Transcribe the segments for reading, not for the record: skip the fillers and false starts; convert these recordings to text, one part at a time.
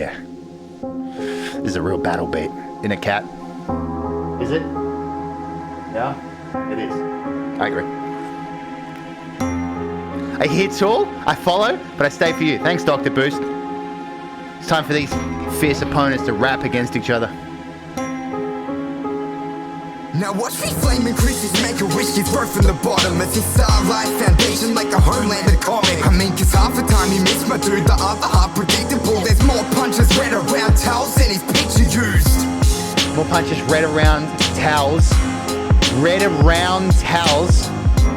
yeah. This is a real battle beat. In a cat. Is it? Yeah, it is. I agree. I hit all, I follow, but I stay for you. Thanks, Dr. Boost. It's time for these fierce opponents to rap against each other. Now watch me flaming creases make a wish, give birth from the bottom as his starlight foundation like a homelanded comic. I mean, cause half the time you miss my dude, the other half predictable. There's more punches red around towels than his picture used. More punches red around towels. Red around towels.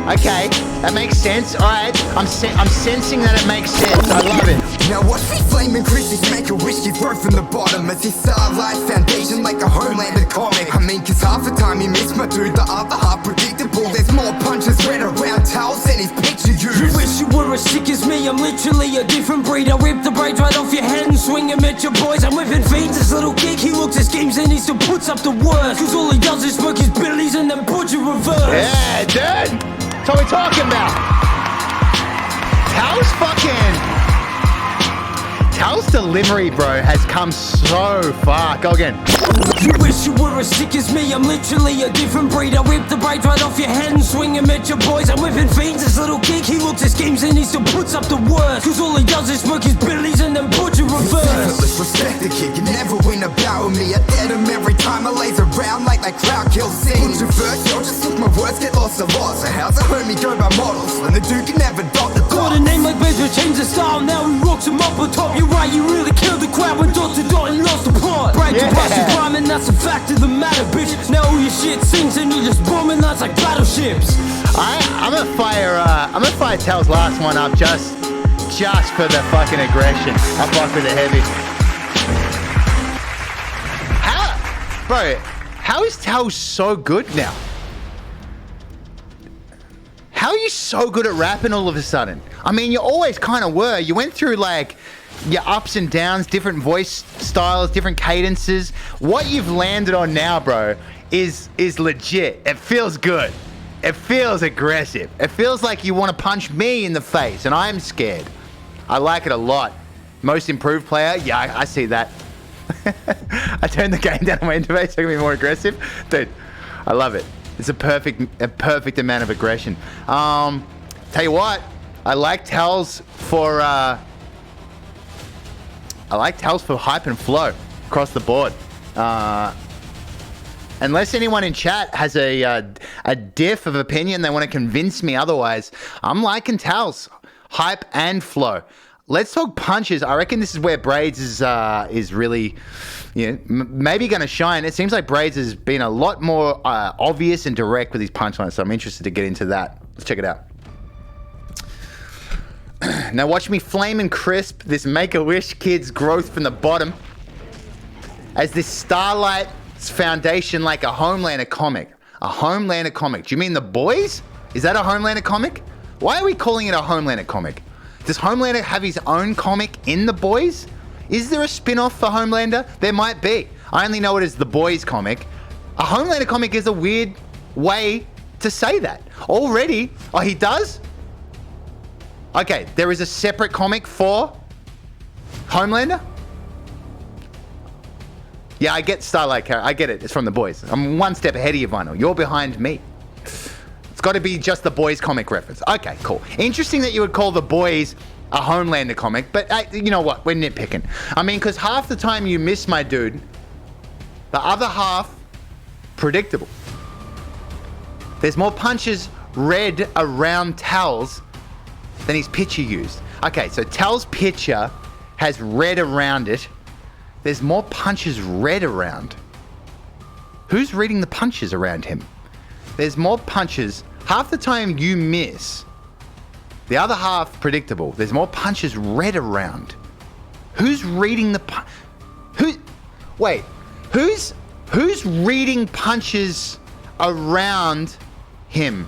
Okay, that makes sense. All right, I'm sensing that it makes sense. I love it. Now watch me flaming creases make a wish, give birth from the bottom as his starlight foundation like a homelanded comic. I mean, cause half the time you miss my dude, the other half predictable. There's more punches red around towels than his picture used. You wish you were as sick as me, I'm literally a different breed. I rip the braids right off your head and swing them at your boys. I'm whipping fiends, this little geek, he looks at schemes and he still puts up the work. Cause all he does is smoke his billies and then put you reverse. Yeah, dude. That's what we're talking about. Tal's delivery, bro, has come so far. Go again. You wish you were as sick as me, I'm literally a different breed. I rip the braids right off your head and swing them at your boys. I'm whipping fiends, this little geek, he looks at schemes and he still puts up the work. Cause all he does is smoke his billies and then put you reverse. Let's respect the kid, you never win a bout with me. I dead him every time I lays around like that crowd kill scene. Put your verse, yo, just look my words, get lost a lot. So how's a homie go by models when the dude can never dot the dot? Got a name like BRAIDZ, but changed the style, now he rocks him up on top. You're right, you really killed the crowd when dot to dot and lost the plot. BRAIDZ, you bust your crime and that's a fact of the matter, bitch. Now all your shit sings and you just bombing that's like battleships. I'm gonna fire TELS last one up just for the fucking aggression. I fuck with it heavy. How is TELS so good now? How are you so good at rapping all of a sudden? I mean, you always kind of were. You went through like your ups and downs, different voice styles, different cadences. What you've landed on now, bro, is legit. It feels good. It feels aggressive. It feels like you want to punch me in the face, and I'm scared. I like it a lot. Most improved player? Yeah, I see that. I turned the game down on my interface so I can be more aggressive. Dude, I love it. It's a perfect amount of aggression. Tell you what, I like TELS for hype and flow across the board. Unless anyone in chat has a diff of opinion, they want to convince me otherwise, I'm liking TELS hype and flow. Let's talk punches. I reckon this is where BRAIDZ is really, maybe going to shine. It seems like BRAIDZ has been a lot more obvious and direct with his punchlines, so I'm interested to get into that. Let's check it out. Now watch me flame and crisp this Make-A-Wish kid's growth from the bottom as this starlight's foundation like a Homelander comic. A Homelander comic. Do you mean The Boys? Is that a Homelander comic? Why are we calling it a Homelander comic? Does Homelander have his own comic in The Boys? Is there a spin-off for Homelander? There might be. I only know it as The Boys comic. A Homelander comic is a weird way to say that. Already? Oh, he does? Okay, there is a separate comic for Homelander? Yeah, I get Starlight character. I get it. It's from The Boys. I'm one step ahead of you, Vinyl. You're behind me. It's got to be just The Boys comic reference. Okay, cool. Interesting that you would call The Boys a Homelander comic, but you know what? We're nitpicking. I mean, because half the time you miss my dude, the other half, predictable. There's more punches red around TELS than his picture used. Okay, so TELS' picture has red around it. There's more punches red around. Who's reading the punches around him? There's more punches. Half the time you miss. The other half predictable. There's more punches red around. Who's reading the who's reading punches around him?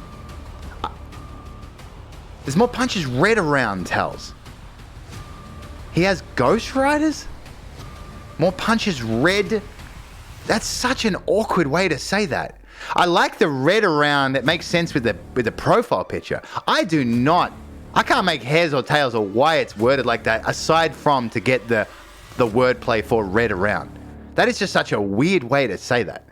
There's more punches red around TELS. He has Ghost Riders? More punches red? That's such an awkward way to say that. I like the red around. It makes sense with the profile picture. I can't make heads or tails or why it's worded like that, aside from to get the the wordplay for read around. That is just such a weird way to say that.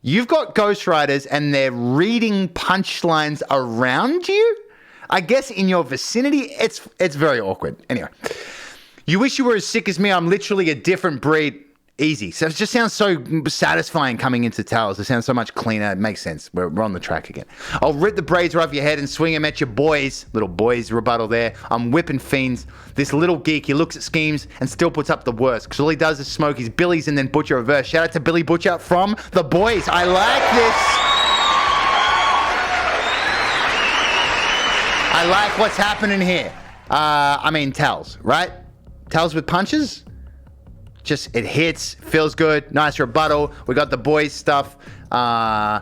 You've got ghostwriters and they're reading punchlines around you? I guess in your vicinity, it's very awkward. Anyway, you wish you were as sick as me. I'm literally a different breed. Easy. So it just sounds so satisfying coming into TELS. It sounds so much cleaner. It makes sense. We're on the track again. I'll rip the braids right off your head and swing them at your boys. Little boys rebuttal there. I'm whipping fiends. This little geek, he looks at schemes and still puts up the worst. Because all he does is smoke his billies and then Butcher reverse. Shout out to Billy Butcher from the boys. I like this. I like what's happening here. I mean, TELS, right? TELS with punches? Just, it hits, feels good, nice rebuttal. We got the boys stuff. I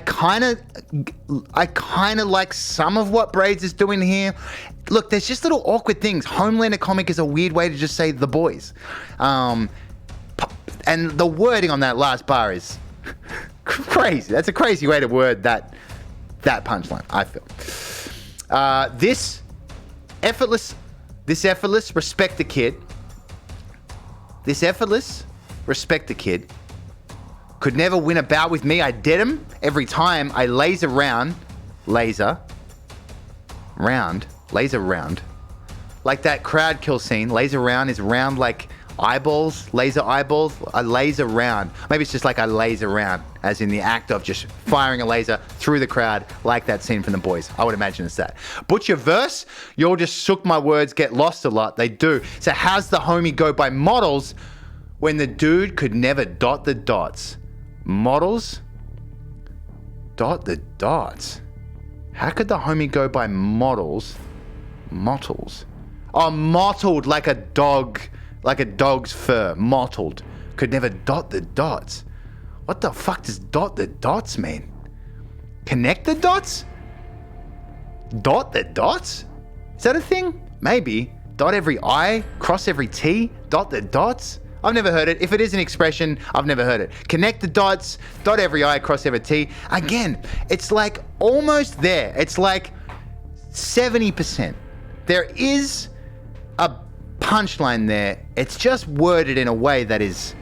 kind of like some of what BRAIDZ is doing here. Look, there's just little awkward things. Homelander comic is a weird way to just say the boys. And the wording on that last bar is crazy. That's a crazy way to word that punchline, I feel. This effortless, respect the kid. This effortless, respect the kid. Could never win a bout with me. I did him every time I laser round. Like that crowd kill scene. Laser round is round like eyeballs, laser eyeballs. I laser round. Maybe it's just like I laser round, as in the act of just firing a laser through the crowd, like that scene from the boys. I would imagine it's that. Butcher verse, you'll just sook my words, get lost a lot. They do. So how's the homie go by models when the dude could never dot the dots? Models? Dot the dots. How could the homie go by models? Mottles. Oh, mottled like a dog. Like a dog's fur, mottled. Could never dot the dots. What the fuck does dot the dots mean? Connect the dots? Dot the dots? Is that a thing? Maybe. Dot every I, cross every T, dot the dots? I've never heard it. If it is an expression, I've never heard it. Connect the dots, dot every I, cross every T. Again, it's like almost there. It's like 70%. There is a punchline there. It's just worded in a way that is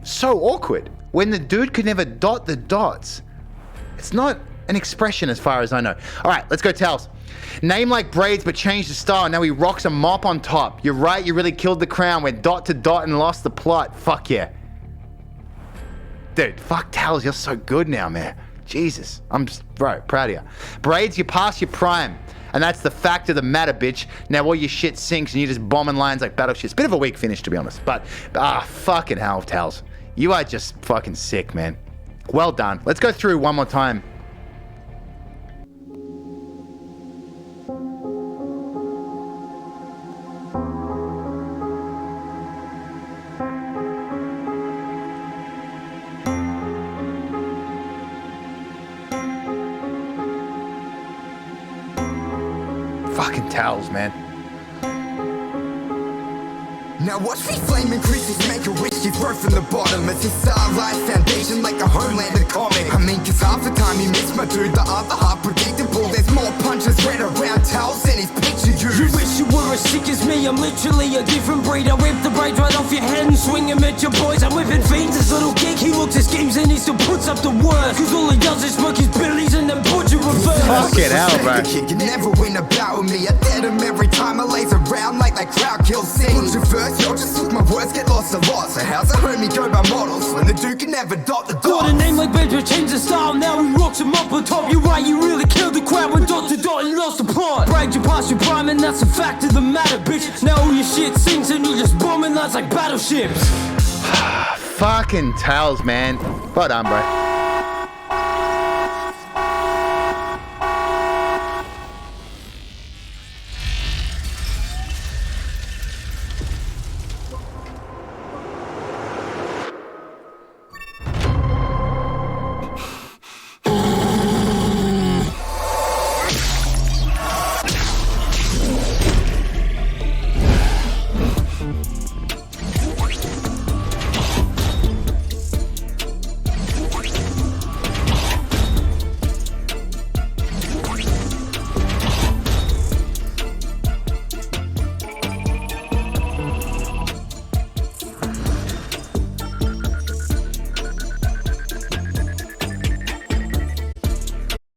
so awkward. When the dude could never dot the dots. It's not an expression as far as I know. All right, let's go TELS. Name like BRAIDZ but changed the style. Now he rocks a mop on top. You're right, you really killed the crown. Went dot to dot and lost the plot. Fuck yeah. Dude, fuck TELS. You're so good now, man. Jesus. I'm just, bro, proud of you. BRAIDZ, you passed your prime. And that's the fact of the matter, bitch. Now all your shit sinks and you're just bombing lines like battleships. It's a bit of a weak finish, to be honest. But, fucking hell, TELS. You are just fucking sick, man. Well done. Let's go through one more time. Fucking TELS, man. Now watch me flaming creases make a wish give birth from the bottom. It's a starlight foundation like a Homelander comic. I mean, cause half the time he missed my dude, the other half predictable. There's more punches spread around TELS than his picture You wish you were as sick as me, I'm literally a different breed. I rip the braids right off your head and swing them at your boys. I'm whipping fiends, this little geek, he looks at schemes and he still puts up the worst. Cause all he does is smoke his billies and then Butcher reverse. Fucking hell, bro. You can never win a bout with me. I dead him every time I laser around like that crowd kill scene. Butcher first, yo, just look my words, get lost a lot. So how's a homie go by models when the dude can never dot the dots? Got a name like BRAIDZ but changed the style. Now he rocks him up on top. You're right, you really killed the crowd when dot to dot and lost the plot. BRAIDZ, you passed your prime and that's a fact of the matter, bitch. Now all your shit sinks and you're just bombing lines like battleships. Fucking TELS, man. Well done, bro.